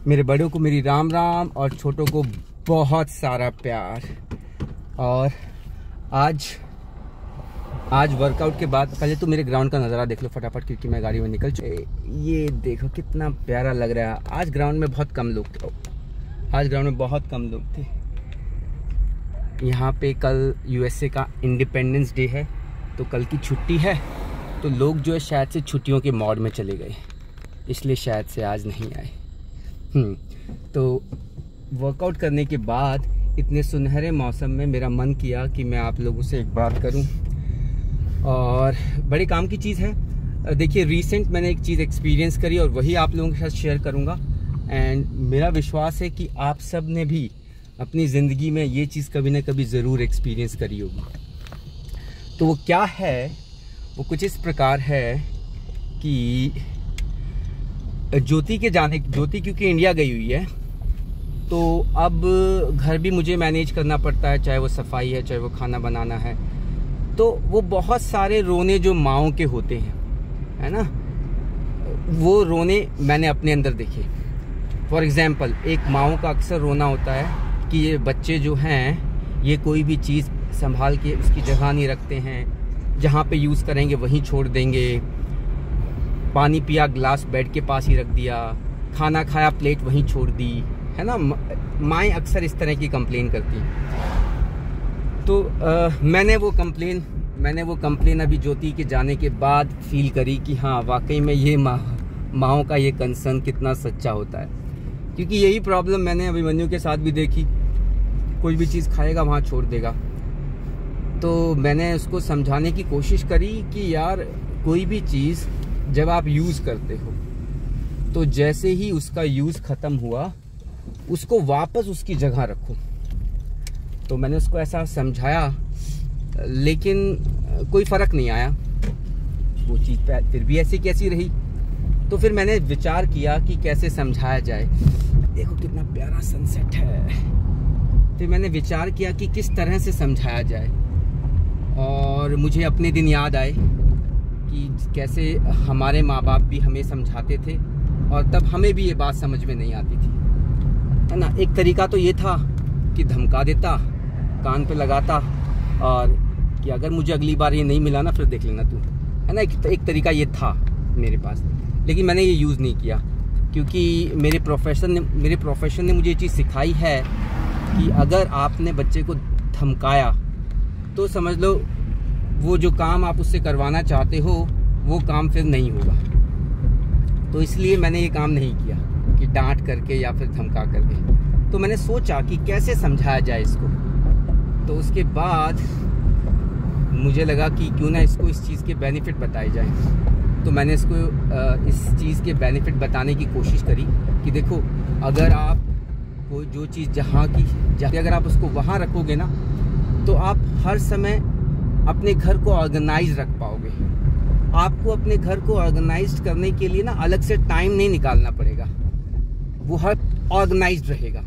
मेरे बड़ों को मेरी राम राम और छोटों को बहुत सारा प्यार। और आज वर्कआउट के बाद पहले तो मेरे ग्राउंड का नज़ारा देख लो फटाफट, क्योंकि मैं गाड़ी में निकल चुकी। ये देखो कितना प्यारा लग रहा है। आज ग्राउंड में बहुत कम लोग थे। यहाँ पे कल यूएसए का इंडिपेंडेंस डे है, तो कल की छुट्टी है, तो लोग जो है शायद से छुट्टियों के मोड में चले गए, इसलिए शायद से आज नहीं आए। तो वर्कआउट करने के बाद इतने सुनहरे मौसम में मेरा मन किया कि मैं आप लोगों से एक बात करूं, और बड़े काम की चीज़ है। देखिए, रिसेंट मैंने एक चीज़ एक्सपीरियंस करी और वही आप लोगों के साथ शेयर करूंगा। एंड मेरा विश्वास है कि आप सब ने भी अपनी ज़िंदगी में ये चीज़ कभी ना कभी ज़रूर एक्सपीरियंस करी होगी। तो वो क्या है, वो कुछ इस प्रकार है कि ज्योति क्योंकि इंडिया गई हुई है, तो अब घर भी मुझे मैनेज करना पड़ता है, चाहे वो सफाई है, चाहे वो खाना बनाना है। तो वो बहुत सारे रोने जो माँओं के होते हैं, है ना, वो रोने मैंने अपने अंदर देखे। फॉर एग्जाम्पल, एक माँओं का अक्सर रोना होता है कि ये बच्चे जो हैं ये कोई भी चीज़ संभाल के उसकी जगह नहीं रखते हैं, जहाँ पे यूज़ करेंगे वहीं छोड़ देंगे, पानी पिया ग्लास बेड के पास ही रख दिया, खाना खाया प्लेट वहीं छोड़ दी, है ना। माएँ अक्सर इस तरह की कंप्लेन करती हैं। तो मैंने वो कंप्लेन अभी ज्योति के जाने के बाद फील करी कि हाँ, वाकई में ये माँओं का ये कंसर्न कितना सच्चा होता है। क्योंकि यही प्रॉब्लम मैंने अभिमन्यु के साथ भी देखी, कोई भी चीज़ खाएगा वहाँ छोड़ देगा। तो मैंने उसको समझाने की कोशिश करी कि यार, कोई भी चीज़ जब आप यूज़ करते हो तो जैसे ही उसका यूज़ ख़त्म हुआ उसको वापस उसकी जगह रखो। तो मैंने उसको ऐसा समझाया, लेकिन कोई फ़र्क नहीं आया, वो चीज़ फिर भी ऐसी कैसी रही। तो फिर मैंने विचार किया कि कैसे समझाया जाए। देखो कितना प्यारा सनसेट है। फिर मैंने विचार किया कि किस तरह से समझाया जाए, और मुझे अपने दिन याद आए कि कैसे हमारे माँ बाप भी हमें समझाते थे और तब हमें भी ये बात समझ में नहीं आती थी, है ना। एक तरीका तो ये था कि धमका देता, कान पे लगाता, और कि अगर मुझे अगली बार ये नहीं मिला ना फिर देख लेना तू, है ना। एक तरीका ये था मेरे पास, लेकिन मैंने ये यूज़ नहीं किया, क्योंकि मेरे प्रोफेशन ने मुझे ये चीज़ सिखाई है कि अगर आपने बच्चे को धमकाया तो समझ लो वो जो काम आप उससे करवाना चाहते हो वो काम फिर नहीं होगा। तो इसलिए मैंने ये काम नहीं किया कि डांट करके या फिर धमका करके। तो मैंने सोचा कि कैसे समझाया जाए इसको। तो उसके बाद मुझे लगा कि क्यों ना इसको इस चीज़ के बेनिफिट बताए जाए। तो मैंने इसको इस चीज़ के बेनिफिट बताने की कोशिश करी कि देखो, अगर आप कोई जो चीज़ अगर आप उसको वहाँ रखोगे ना, तो आप हर समय अपने घर को ऑर्गेनाइज रख पाओगे। आपको अपने घर को ऑर्गेनाइज करने के लिए ना अलग से टाइम नहीं निकालना पड़ेगा, वो हर ऑर्गेनाइज्ड रहेगा।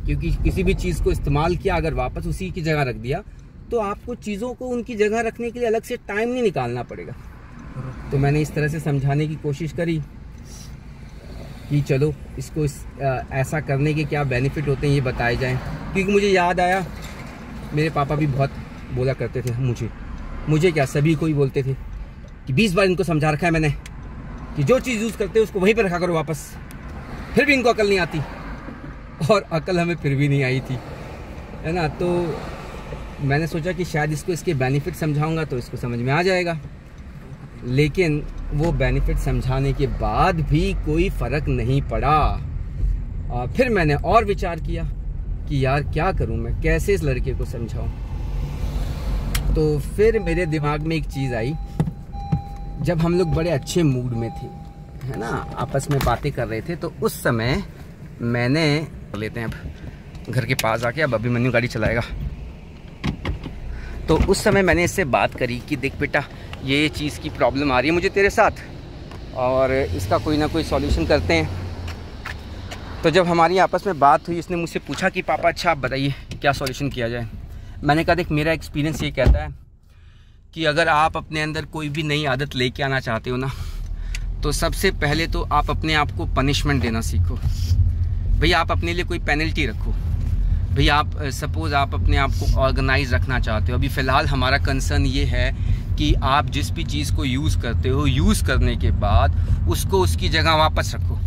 क्योंकि किसी भी चीज़ को इस्तेमाल किया, अगर वापस उसी की जगह रख दिया, तो आपको चीज़ों को उनकी जगह रखने के लिए अलग से टाइम नहीं निकालना पड़ेगा। तो मैंने इस तरह से समझाने की कोशिश करी कि चलो इसको ऐसा करने के क्या बेनिफिट होते हैं ये बताए जाएं। क्योंकि मुझे याद आया, मेरे पापा भी बहुत बोला करते थे, मुझे क्या, सभी को ही बोलते थे कि 20 बार इनको समझा रखा है मैंने कि जो चीज़ यूज़ करते हो उसको वहीं पर रखा करो वापस। फिर भी इनको अकल नहीं आती, और अकल हमें फिर भी नहीं आई थी, है ना। तो मैंने सोचा कि शायद इसको इसके बेनिफिट समझाऊंगा तो इसको समझ में आ जाएगा। लेकिन वो बेनिफिट समझाने के बाद भी कोई फ़र्क नहीं पड़ा। और फिर मैंने और विचार किया कि यार क्या करूं मैं, कैसे इस लड़के को समझाऊं। तो फिर मेरे दिमाग में एक चीज़ आई, जब हम लोग बड़े अच्छे मूड में थे, है ना, आपस में बातें कर रहे थे, तो उस समय मैंने लेते हैं अब घर के पास आके, अब अभिमन्यु गाड़ी चलाएगा। तो उस समय मैंने इससे बात करी कि देख बेटा, ये चीज़ की प्रॉब्लम आ रही है मुझे तेरे साथ, और इसका कोई ना कोई सॉल्यूशन करते हैं। तो जब हमारी आपस में बात हुई, इसने मुझसे पूछा कि पापा अच्छा आप बताइए क्या सॉल्यूशन किया जाए। मैंने कहा देख, मेरा एक्सपीरियंस ये कहता है कि अगर आप अपने अंदर कोई भी नई आदत लेके आना चाहते हो ना, तो सबसे पहले तो आप अपने आप को पनिशमेंट देना सीखो। भैया आप अपने लिए कोई पेनल्टी रखो। भैया आप सपोज़ आप अपने आप को ऑर्गेनाइज रखना चाहते हो। अभी फ़िलहाल हमारा कंसर्न ये है कि आप जिस भी चीज़ को यूज़ करते हो, यूज़ करने के बाद उसको उसकी जगह वापस रखो।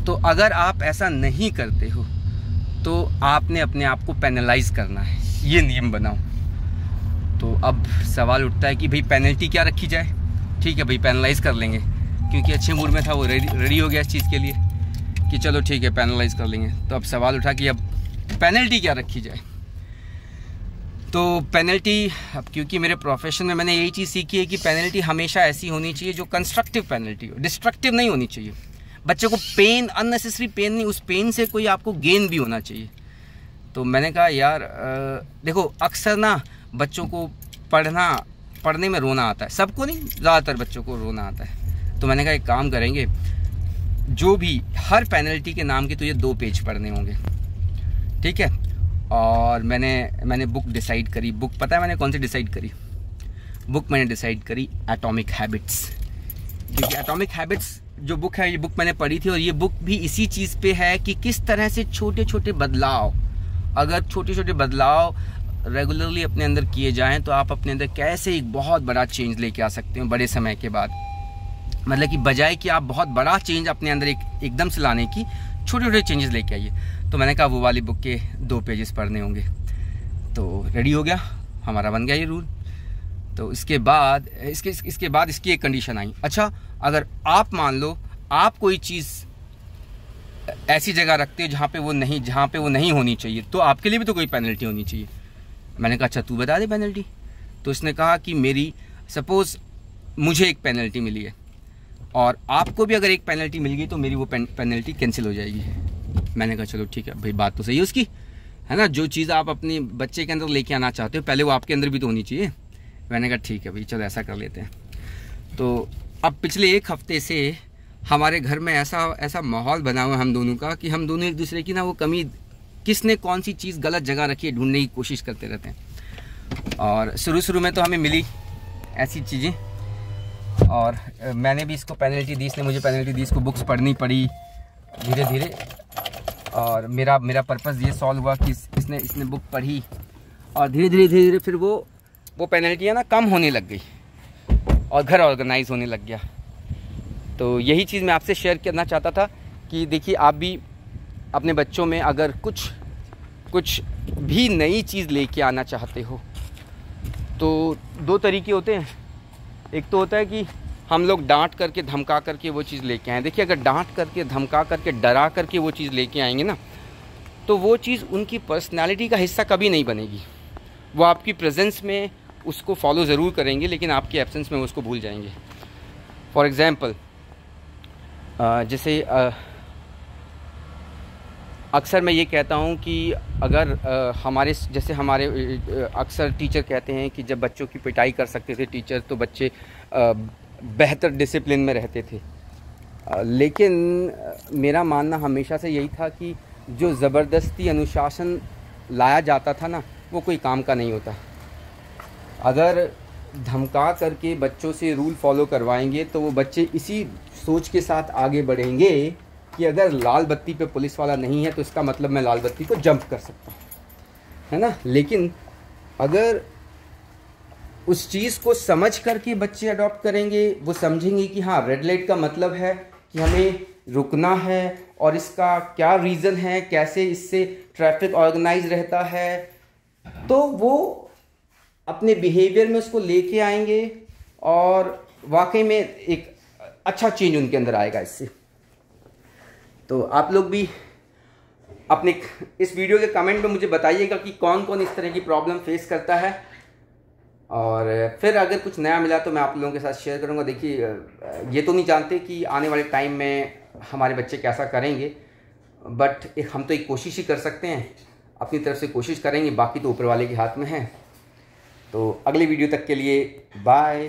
तो अगर आप ऐसा नहीं करते हो तो आपने अपने आप को पेनलाइज करना है, ये नियम बनाओ। तो अब सवाल उठता है कि भाई पेनल्टी क्या रखी जाए। ठीक है भाई, पेनलाइज कर लेंगे, क्योंकि अच्छे मूड में था वो, रेडी हो गया इस चीज़ के लिए कि चलो ठीक है पेनलाइज कर लेंगे। तो अब सवाल उठा कि अब पेनल्टी क्या रखी जाए। तो पेनल्टी, अब क्योंकि मेरे प्रोफेशन में मैंने यही चीज़ सीखी है कि पेनल्टी हमेशा ऐसी होनी चाहिए जो कंस्ट्रक्टिव पेनल्टी हो, डिस्ट्रक्टिव नहीं होनी चाहिए। बच्चे को पेन, अननेसेसरी पेन नहीं, उस पेन से कोई आपको गेन भी होना चाहिए। तो मैंने कहा यार देखो, अक्सर ना बच्चों को पढ़ने में रोना आता है, सबको नहीं, ज़्यादातर बच्चों को रोना आता है। तो मैंने कहा एक काम करेंगे, जो भी हर पेनल्टी के नाम के तुझे 2 पेज पढ़ने होंगे, ठीक है। और मैंने बुक डिसाइड करी। बुक पता है मैंने कौन सी डिसाइड करी? बुक मैंने डिसाइड करी एटॉमिक हैबिट्स, क्योंकि एटॉमिक हैबिट्स जो बुक है, ये बुक मैंने पढ़ी थी और ये बुक भी इसी चीज़ पे है कि किस तरह से छोटे छोटे बदलाव, अगर छोटे छोटे बदलाव रेगुलरली अपने अंदर किए जाएं तो आप अपने अंदर कैसे एक बहुत बड़ा चेंज लेके आ सकते हो बड़े समय के बाद। मतलब कि बजाय कि आप बहुत बड़ा चेंज अपने अंदर एकदम से लाने की, छोटे छोटे चेंजेस लेके आइए। तो मैंने कहा वो वाली बुक के 2 पेजेस पढ़ने होंगे। तो रेडी हो गया, हमारा बन गया ये रूल। तो इसके बाद इसकी एक कंडीशन आई। अच्छा, अगर आप मान लो आप कोई चीज़ ऐसी जगह रखते हो जहाँ पे वो नहीं होनी चाहिए, तो आपके लिए भी तो कोई पेनल्टी होनी चाहिए। मैंने कहा अच्छा तू बता दे पेनल्टी। तो इसने कहा कि सपोज़ मुझे एक पेनल्टी मिली है और आपको भी अगर एक पेनल्टी मिल गई तो मेरी वो पेनल्टी कैंसिल हो जाएगी। मैंने कहा चलो ठीक है भाई, बात तो सही है उसकी, है ना। जो चीज़ आप अपने बच्चे के अंदर लेके आना चाहते हो पहले वो आपके अंदर भी तो होनी चाहिए। मैंने कहा ठीक है भाई, चलो ऐसा कर लेते हैं। तो अब पिछले 1 हफ्ते से हमारे घर में ऐसा माहौल बना हुआ है हम दोनों का कि हम दोनों एक दूसरे की ना वो कमी, किसने कौन सी चीज़ गलत जगह रखी है, ढूंढने की कोशिश करते रहते हैं। और शुरू में तो हमें मिली ऐसी चीज़ें, और मैंने भी इसको पेनल्टी दी, इसने मुझे पेनल्टी दी, इसको बुक्स पढ़नी पड़ी धीरे धीरे। और मेरा पर्पज़ ये सॉल्व हुआ कि इसने बुक पढ़ी और धीरे धीरे फिर वो पेनल्टियाँ ना कम होने लग गई और घर ऑर्गेनाइज होने लग गया। तो यही चीज़ मैं आपसे शेयर करना चाहता था कि देखिए, आप भी अपने बच्चों में अगर कुछ भी नई चीज़ लेके आना चाहते हो तो 2 तरीके होते हैं। एक तो होता है कि हम लोग डांट करके धमका करके वो चीज़ लेके आएँ। देखिए, अगर डांट करके धमका करके डरा करके वो चीज़ लेके आएंगे ना, तो वो चीज़ उनकी पर्सनालिटी का हिस्सा कभी नहीं बनेगी। वो आपकी प्रेजेंस में उसको फॉलो ज़रूर करेंगे, लेकिन आपकी एब्सेंस में वो उसको भूल जाएंगे। फॉर एग्ज़ाम्पल, जैसे अक्सर मैं ये कहता हूँ कि अगर हमारे अक्सर टीचर कहते हैं कि जब बच्चों की पिटाई कर सकते थे टीचर, तो बच्चे बेहतर डिसिप्लिन में रहते थे। लेकिन मेरा मानना हमेशा से यही था कि जो ज़बरदस्ती अनुशासन लाया जाता था ना, वो कोई काम का नहीं होता। अगर धमका करके बच्चों से रूल फॉलो करवाएंगे तो वो बच्चे इसी सोच के साथ आगे बढ़ेंगे कि अगर लाल बत्ती पे पुलिस वाला नहीं है तो इसका मतलब मैं लाल बत्ती को जंप कर सकता हूँ, है ना। लेकिन अगर उस चीज़ को समझ करके बच्चे अडॉप्ट करेंगे, वो समझेंगे कि हाँ, रेड लाइट का मतलब है कि हमें रुकना है और इसका क्या रीज़न है, कैसे इससे ट्रैफिक ऑर्गेनाइज रहता है, तो वो अपने बिहेवियर में उसको लेके आएंगे और वाकई में एक अच्छा चेंज उनके अंदर आएगा इससे। तो आप लोग भी अपने इस वीडियो के कमेंट में मुझे बताइएगा कि कौन कौन इस तरह की प्रॉब्लम फेस करता है, और फिर अगर कुछ नया मिला तो मैं आप लोगों के साथ शेयर करूंगा। देखिए, ये तो नहीं जानते कि आने वाले टाइम में हमारे बच्चे कैसा करेंगे, बट हम तो एक कोशिश ही कर सकते हैं, अपनी तरफ से कोशिश करेंगे, बाकी तो ऊपर वाले के हाथ में है। तो अगले वीडियो तक के लिए बाय।